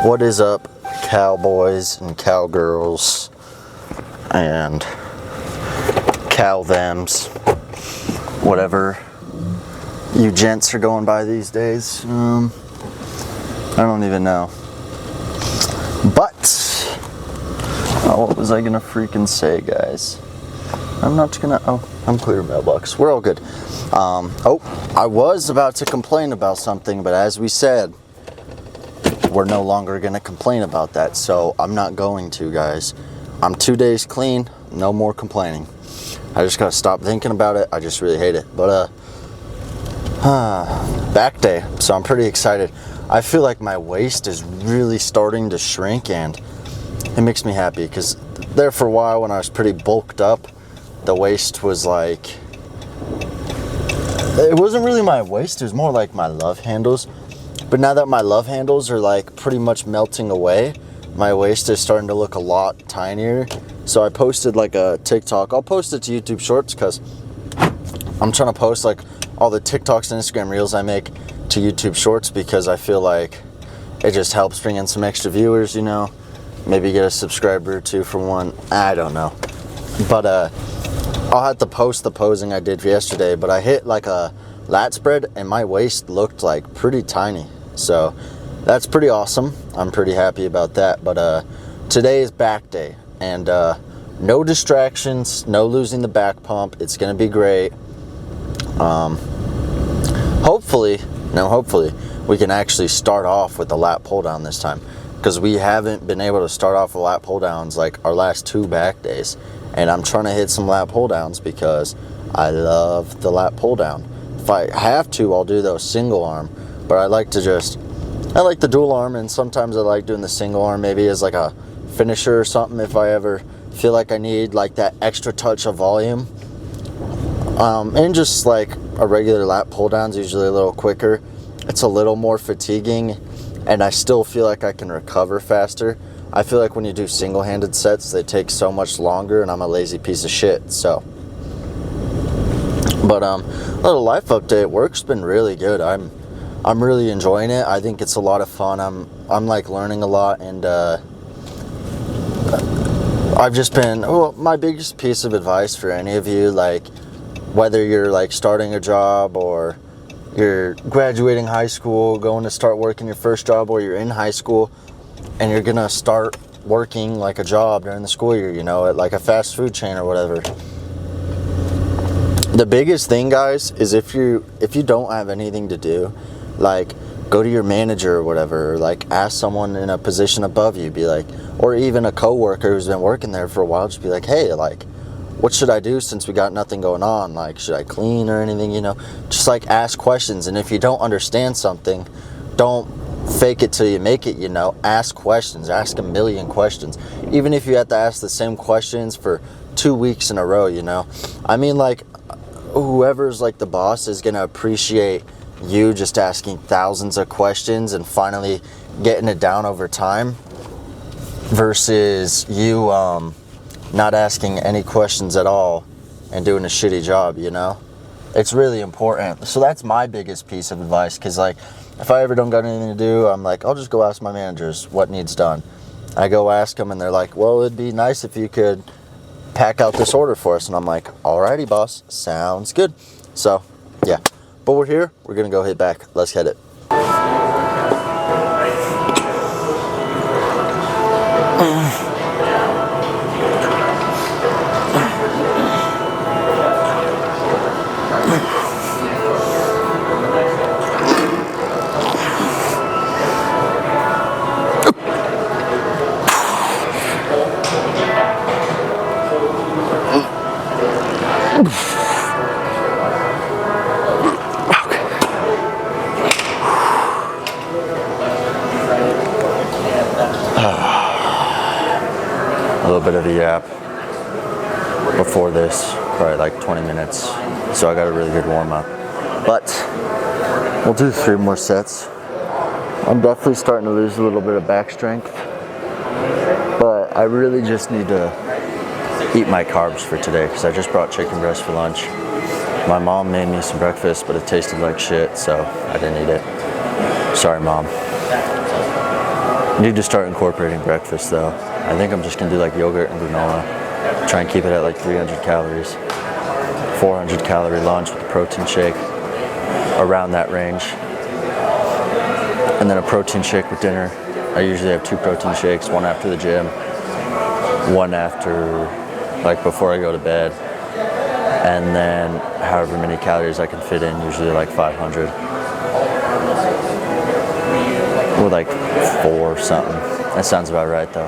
What is up, cowboys and cowgirls and cow thems, whatever you gents are going by these days? I don't even know. But what was I gonna freaking say, guys? I'm clear mailbox. We're all good. I was about to complain about something, but as we said, we're no longer gonna complain about that. So I'm not going to, guys. I'm 2 days clean, no more complaining. I just gotta stop thinking about it. I just really hate it. But back day, so I'm pretty excited. I feel like my waist is really starting to shrink, and it makes me happy because there for a while when I was pretty bulked up, the waist was like, it wasn't really my waist, it was more like my love handles. But now that my love handles are like pretty much melting away, my waist is starting to look a lot tinier. So I posted like a TikTok. I'll post it to YouTube Shorts because I'm trying to post like all the TikToks and Instagram Reels I make to YouTube Shorts because I feel like it just helps bring in some extra viewers, you know. Maybe get a subscriber or two for one. I don't know. But I'll have to post the posing I did yesterday. But I hit like a lat spread and my waist looked like pretty tiny. So that's pretty awesome. I'm pretty happy about that. But today is back day. And no distractions, no losing the back pump. It's going to be great. Hopefully, we can actually start off with the lat pull down this time. Because we haven't been able to start off with lat pull downs like our last 2 back days. And I'm trying to hit some lat pull downs because I love the lat pull down. If I have to, I'll do those single arm. But I like the dual arm, and sometimes I like doing the single arm maybe as like a finisher or something if I ever feel like I need like that extra touch of volume. And just like a regular lat pull down is usually a little quicker. It's a little more fatiguing, and I still feel like I can recover faster. I feel like when you do single-handed sets, they take so much longer, and I'm a lazy piece of shit, so. But little life update, work's been really good. I'm really enjoying it. I think it's a lot of fun. I'm like learning a lot, and I've just been, my biggest piece of advice for any of you, like whether you're like starting a job or you're graduating high school, going to start working your first job, or you're in high school and you're gonna start working like a job during the school year, you know, at like a fast food chain or whatever. The biggest thing, guys, is if you don't have anything to do, like go to your manager or whatever, or like ask someone in a position above you, be like, or even a coworker who's been working there for a while, just be like, hey, like, what should I do since we got nothing going on? Like, should I clean or anything, you know? Just like ask questions. And if you don't understand something, don't fake it till you make it, you know? Ask questions. Ask a million questions. Even if you have to ask the same questions for 2 weeks in a row, you know? I mean, like, whoever's like the boss is gonna appreciate you just asking thousands of questions and finally getting it down over time versus you not asking any questions at all and doing a shitty job, you know? It's really important. So that's my biggest piece of advice, because like if I ever don't got anything to do, I'm like, I'll just go ask my managers what needs done. I go ask them and they're like, well, it'd be nice if you could pack out this order for us. And I'm like, alrighty, boss, sounds good. So yeah, but we're here, we're gonna go hit back. Let's hit it. A little bit of a yap before this, probably like 20 minutes, so I got a really good warm-up. But we'll do 3 more sets. I'm definitely starting to lose a little bit of back strength, but I really just need to eat my carbs for today because I just brought chicken breast for lunch. My mom made me some breakfast, but it tasted like shit, so I didn't eat it. Sorry, Mom. I need to start incorporating breakfast though. I think I'm just gonna do like yogurt and granola. Try and keep it at like 300 calories. 400 calorie lunch with a protein shake, around that range. And then a protein shake with dinner. I usually have 2 protein shakes, one after the gym, one after, like before I go to bed. And then however many calories I can fit in, usually like 500. Or like 4 or something. That sounds about right though.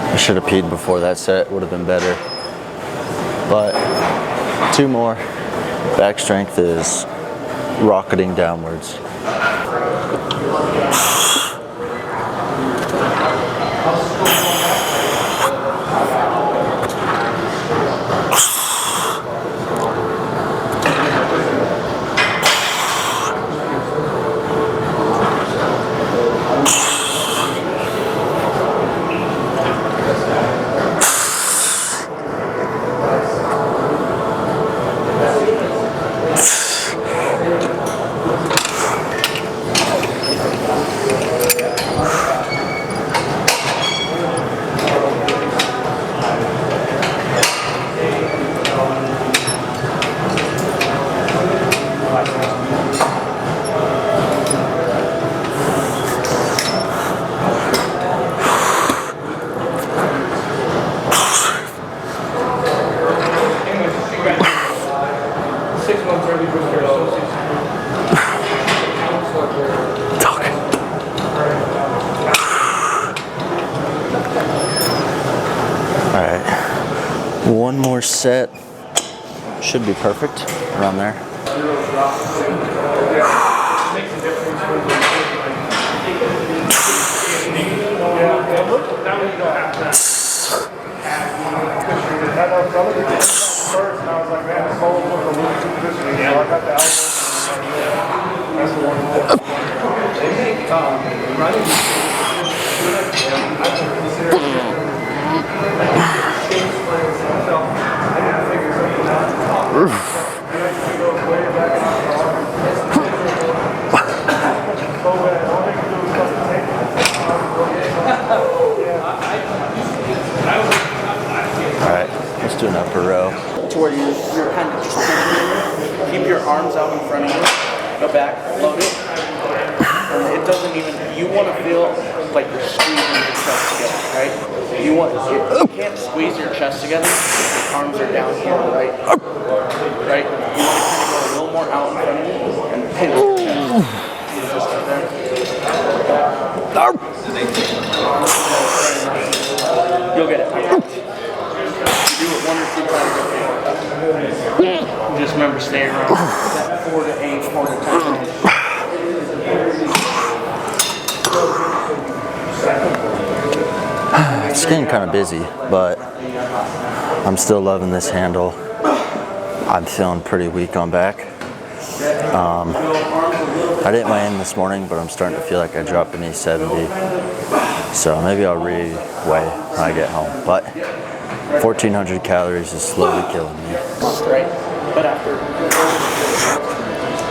I should have peed before that set, would have been better. But 2 more. Back strength is rocketing downwards. One more set, should be perfect, around there. Alright, let's do an upper row. To where you're kind of just keep your arms out in front of you, go back, load it. It doesn't even, you want to feel like you're squeezing your chest together, right? You can't squeeze your chest together if your arms are down here, right? Right? You want to kind of go a little more out in front of you and pinch your chest. Just like that. You'll get it. You do it 1 or 2 times. Just remember staying around 4 to 8, 4 to 10. It's getting kind of busy, but I'm still loving this handle. I'm feeling pretty weak on back. I didn't weigh in this morning, but I'm starting to feel like I dropped beneath 70. So maybe I'll re-weigh when I get home. But 1,400 calories is slowly killing me. Right? But after,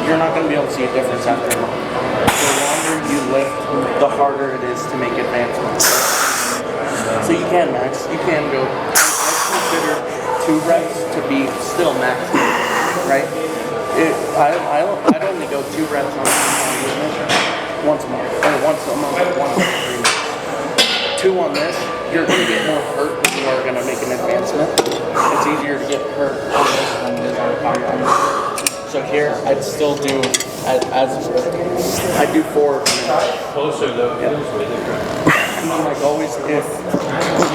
you're not going to be able to see a difference after a month. The longer you lift, the harder it is to make advancements. So you can max, you can go. I consider 2 reps to be still max, right? I'd only go 2 reps on once a month, or once a month, once every 3 months. 2 on this, you're going to get more hurt than you are going to make an advancement. It's easier to get hurt on this than it is on a compound. So here, I'd still do, I do 4. Closer though. Yeah. And then like always, if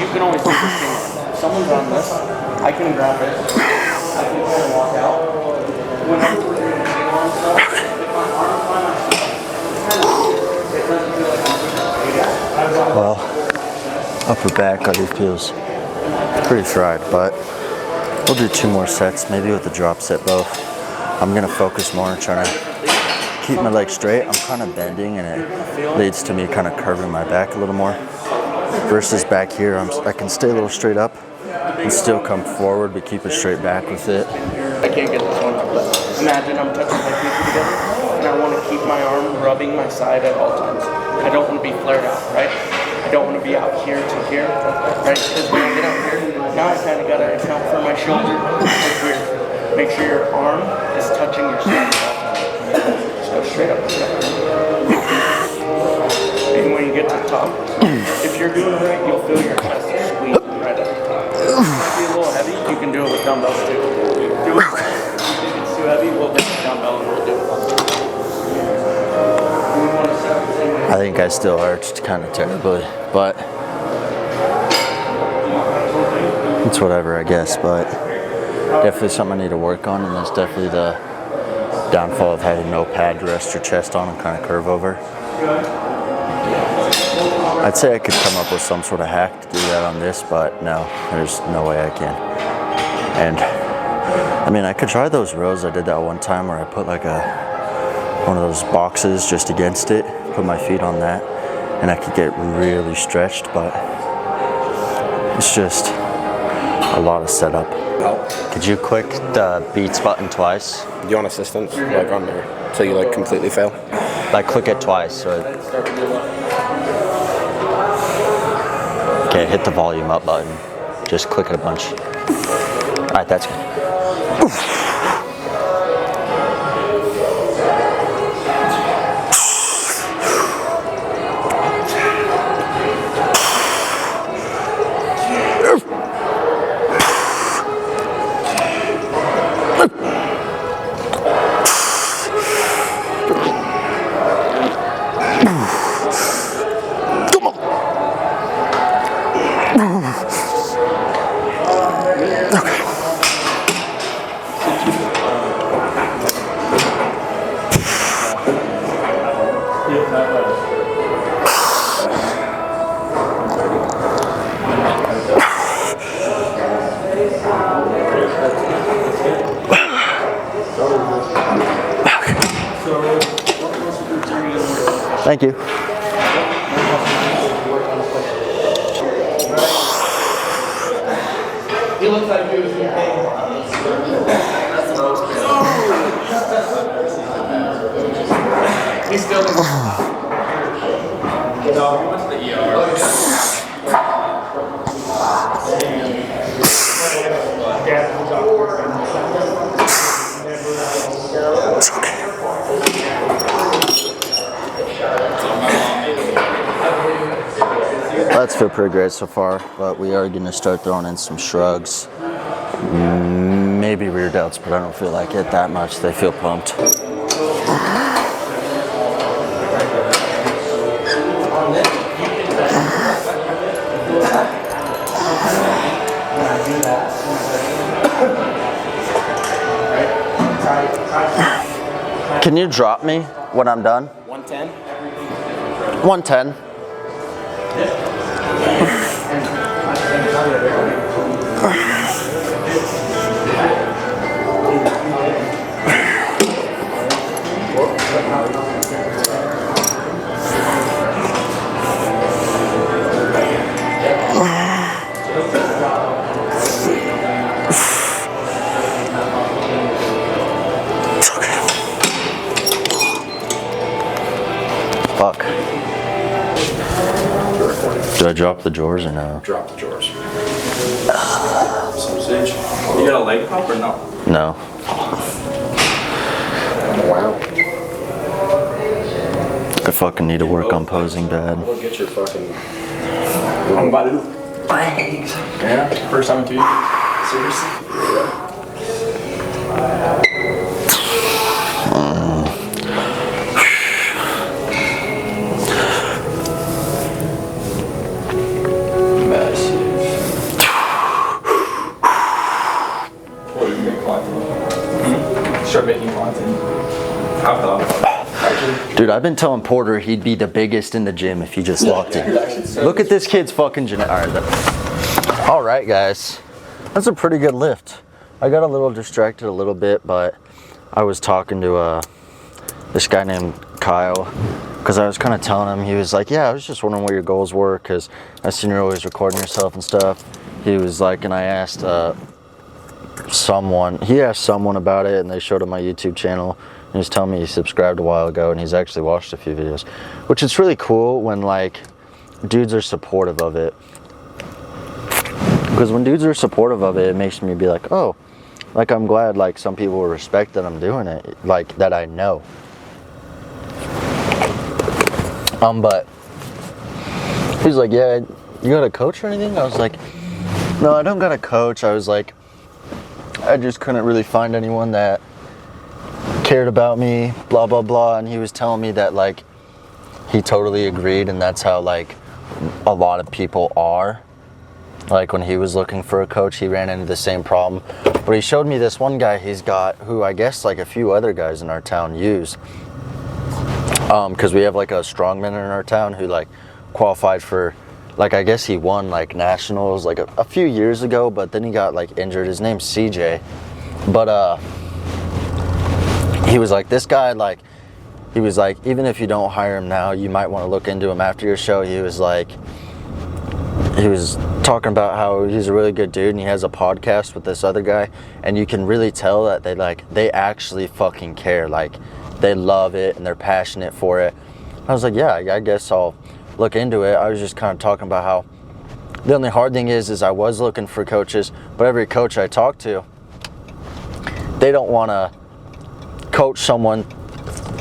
you can always do this thing, if someone's on this, I can grab it. I can kind of walk out. Whenever we're doing big long stuff, if my arms by myself, it doesn't feel like I'm doing it. Well, upper back already feels pretty fried, but we'll do 2 more sets, maybe with the drop set both. I'm gonna focus more on trying to keep my legs straight. I'm kind of bending and it leads to me kind of curving my back a little more. Versus back here, I can stay a little straight up and still come forward, but keep it straight back with it. I can't get this one up, but imagine I'm touching my feet together and I want to keep my arm rubbing my side at all times. I don't want to be flared out, right? I don't want to be out here to here, right? Because when I get out here, now I kind of got to account for my shoulder. It's weird. Make sure your arm is touching your side at all times. Just go straight up. And when you get to the top, if you're doing it right, you'll feel your chest squeezing right at the top. If it might be a little heavy, you can do it with dumbbells too. Do it. If it's too heavy, we'll take the dumbbell and we'll do it. I think I still arched kind of terribly, but it's whatever, I guess. But definitely something I need to work on, and that's definitely the downfall of having no pad to rest your chest on and kind of curve over. I'd say I could come up with some sort of hack to do that on this, but no, there's no way I can. And I mean, I could try those rows. I did that one time where I put like one of those boxes just against it, put my feet on that, and I could get really stretched, but it's just a lot of setup. Could you click the beats button twice? You want assistance, like on there, so you like completely fail? Like click it twice. So okay, hit the volume up button. Just click it a bunch. All right, that's good. Thank you. He looks like he was in pain. He's still in That's feel pretty great so far, but we are going to start throwing in some shrugs. Maybe rear delts, but I don't feel like it that much. They feel pumped. Can you drop me when I'm done? 110? 110. Fuck. Do I drop the drawers or no? Drop the drawers. Sausage. You got a leg pump or no? No. Wow. I fucking need to work on posing bad. Go get your fucking... I'm about to do legs. Yeah? First time in 2 years. Seriously? start making content. I've thought about it. Actually. Dude, I've been telling Porter he'd be the biggest in the gym if he just locked in. Look at this kid's fucking All right, guys. That's a pretty good lift. I got a little distracted a little bit, but I was talking to this guy named Kyle, because I was kind of telling him, he was like, yeah, I was just wondering what your goals were, because I seen you're always recording yourself and stuff. He was like, and I asked someone about it, and they showed him my YouTube channel, and he was telling me he subscribed a while ago, and he's actually watched a few videos, which is really cool when like dudes are supportive of it. Because when dudes are supportive of it, it makes me be like, oh, like I'm glad like some people will respect that I'm doing it, like that I know. But he's like, yeah, you got a coach or anything? I was like, no, I don't got a coach. I was like, I just couldn't really find anyone that cared about me, blah, blah, blah. And he was telling me that like, he totally agreed. And that's how like a lot of people are. Like when he was looking for a coach, he ran into the same problem. But he showed me this one guy he's got, who I guess like a few other guys in our town use. Because we have like a strongman in our town who like qualified for, like I guess he won like nationals like a few years ago, but then he got like injured. His name's CJ. But he was like, this guy, like, he was like, even if you don't hire him now, you might want to look into him after your show. He was like, he was talking about how he's a really good dude and he has a podcast with this other guy, and you can really tell that they actually fucking care. Like they love it and they're passionate for it. I was like, yeah, I guess I'll look into it. I was just kind of talking about how the only hard thing is I was looking for coaches, but every coach I talk to, they don't want to coach someone.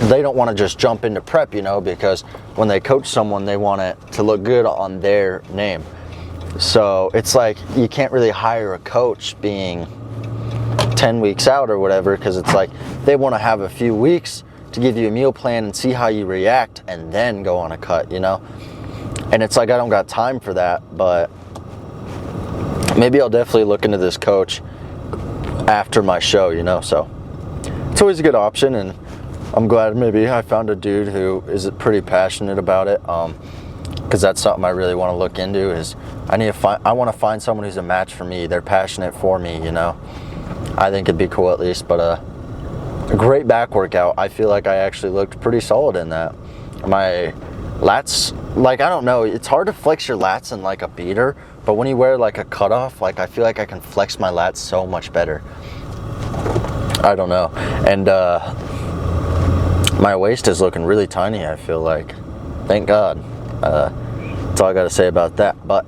They don't want to just jump into prep, you know, because when they coach someone, they want it to look good on their name. So it's like you can't really hire a coach being 10 weeks out or whatever, because it's like they want to have a few weeks to give you a meal plan and see how you react and then go on a cut, you know. And it's like I don't got time for that, but maybe I'll definitely look into this coach after my show, you know. So it's always a good option, and I'm glad maybe I found a dude who is pretty passionate about it, because that's something I really want to look into. Is I want to find someone who's a match for me. They're passionate for me, you know. I think it'd be cool at least. But a great back workout. I feel like I actually looked pretty solid in that. My lats, like, I don't know, it's hard to flex your lats in like a beater, but when you wear like a cutoff, like I feel like I can flex my lats so much better. I don't know. And my waist is looking really tiny, I feel like. Thank God. That's all I gotta say about that. But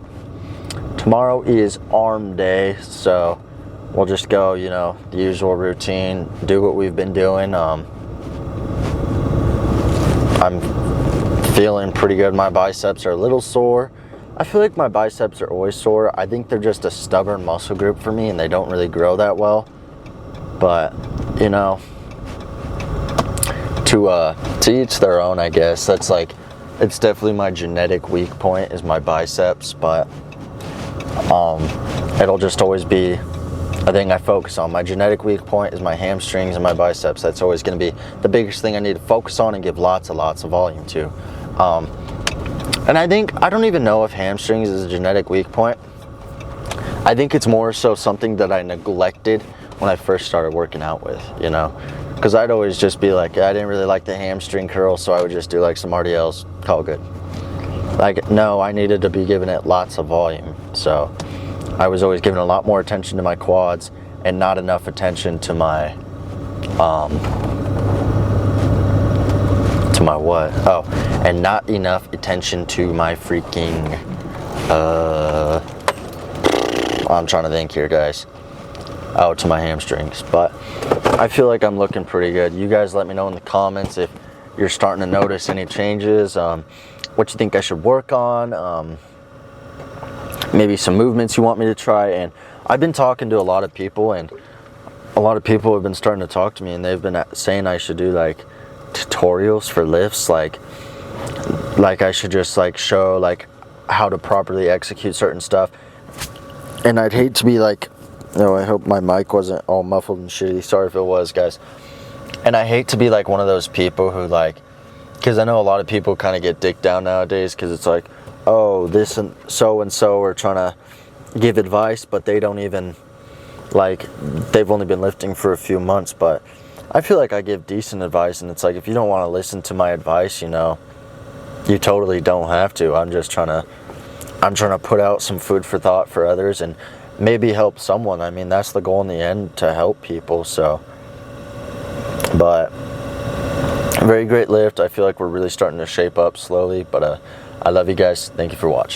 tomorrow is arm day, so we'll just go, you know, the usual routine, do what we've been doing. I'm feeling pretty good. My biceps are a little sore. I feel like my biceps are always sore. I think they're just a stubborn muscle group for me and they don't really grow that well. But, you know, to each their own, I guess. That's like, it's definitely my genetic weak point is my biceps, but it'll just always be a thing I focus on. My genetic weak point is my hamstrings and my biceps. That's always going to be the biggest thing I need to focus on and give lots of volume to. And I don't even know if hamstrings is a genetic weak point. I think it's more so something that I neglected when I first started working out with, you know, because I'd always just be like, I didn't really like the hamstring curl, so I would just do like some RDLs, call it good. Like, no, I needed to be giving it lots of volume. So I was always giving a lot more attention to my quads and not enough attention to my, and not enough attention to my freaking, I'm trying to think here, guys. Oh, to my hamstrings. But I feel like I'm looking pretty good. You guys let me know in the comments if you're starting to notice any changes, what you think I should work on, maybe some movements you want me to try. And I've been talking to a lot of people, and a lot of people have been starting to talk to me, and they've been saying I should do like tutorials for lifts, like I should just like show like how to properly execute certain stuff. And I'd hate to be like, no, I hope my mic wasn't all muffled and shitty. Sorry if it was, guys. And I hate to be like one of those people who like, because I know a lot of people kind of get dicked down nowadays because it's like, oh, this and so are trying to give advice, but they don't even, like, they've only been lifting for a few months. But I feel like I give decent advice, and it's like, if you don't want to listen to my advice, you know, you totally don't have to. I'm trying to put out some food for thought for others and maybe help someone. I mean, that's the goal in the end, to help people. So, but very great lift. I feel like we're really starting to shape up slowly, but I love you guys. Thank you for watching.